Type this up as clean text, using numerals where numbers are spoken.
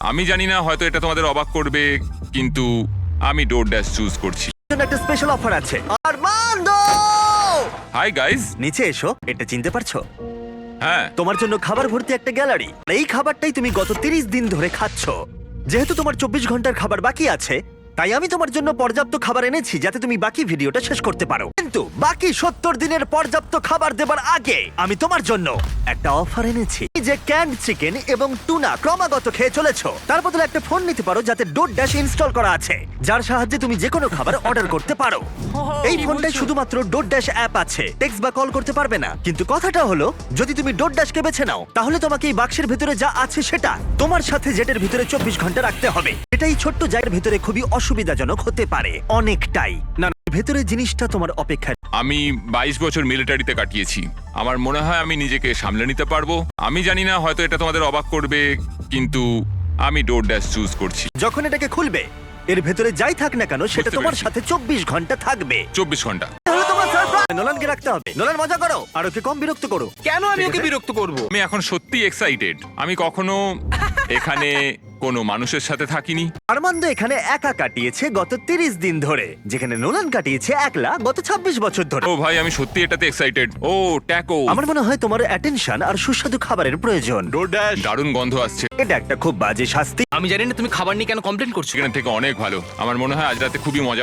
আমি জানি না, হয়তো এটা তোমাদের অবাক করবে, কিন্তু আমি ডোরড্যাশ চুজ করছি। জন্য একটা স্পেশাল অফার আছে। Armando, hi guys. নিচে এসো। এটা চিনতে পারছো? হ্যাঁ, তোমার জন্য খাবার ভর্তি একটা গ্যালারি। আর এই খাবারটাই তুমি গত 30 দিন ধরে খাচ্ছ। যেহেতু তোমার 24 ঘন্টার খাবার বাকি আছে, তাই আমি তোমার জন্য পর্যাপ্ত খাবার এনেছি যাতে তুমি বাকি ভিডিওটা শেষ করতে পারো। কিন্তু বাকি 70 দিনের পর্যাপ্ত খাবার দেবার আগে আমি তোমার জন্য একটা অফার এনেছি। এই যে ক্যান্ড চিকেন এবং টুনা ক্রমাগত খেয়ে চলেছো, তার বদলে একটা ফোন নিতে পারো যাতে ডোরড্যাশ ইনস্টল করা আছে, যার সাহায্যে তুমি যে কোনো খাবার অর্ডার করতে পারো। এই ফোনটায় শুধুমাত্র ডোরড্যাশ অ্যাপ আছে, টেক্সট বা কল করতে পারবে না। কিন্তু কথাটা হলো, যদি তুমি ডোরড্যাশকে বেছে নাও, তাহলে তোমাকে এই বাক্সের ভিতরে যা আছে সেটা তোমার সাথে জেটের ভিতরে 24 ঘন্টা রাখতে হবে। এটাই ছোট্ট জায়গার ভিতরে খুবই অসুবিধাজনক হতে পারে, অনেকটাই। না, ভেতরে জিনিসটা তোমার অপেক্ষা। আমি 22 বছর মিলিটারিতে কাটিয়েছি। আমার মনে হয় আমি নিজেকে সামলে নিতে পারবো। আমি জানি না, হয়তো এটা তোমাদের অবাক করবে, কিন্তু আমি ডোরড্যাশ চুজ করছি। যখন এটাকে খুলবে, এর ভেতরে যাই থাক না কেন সেটা বুঝতে তোমার পেরেছি। সাথে 24 ঘন্টা থাকবে। 24 ঘন্টা। তাহলে তোমার সারপ্রাইজ। নোলানকে রাখতে হবে। নোলান, মজা করো আর ওকে কম বিরক্ত করো। কেন আমি ঠিক ওকে আছে? বিরক্ত করব? আমি এখন সত্যি এক্সাইটেড। আমি কখনো এখানে কোনো মানুষের সাথে থাকিনি। আরমান্দ এখানে একা কাটিয়েছে গত 30 দিন ধরে, যেখানে নোলান কাটিয়েছে একলা গত 26 বছর ধরে। ও ভাই, আমি সত্যি এটাতে এক্সাইটেড। ও ট্যাকো, আমার মনে হয় তোমার অ্যাটেনশন আর সুস্বাদু খাবারের প্রয়োজন। ডোরড্যাশ। দারুণ গন্ধ আসছে। এটা একটা খুব বাজে শাস্তি। আমি জানি না তুমি খাবার নিয়ে কেন কমপ্লেন করছো। সেখান থেকে অনেক ভালো। আমার মনে হয় আজ রাতে খুবই মজা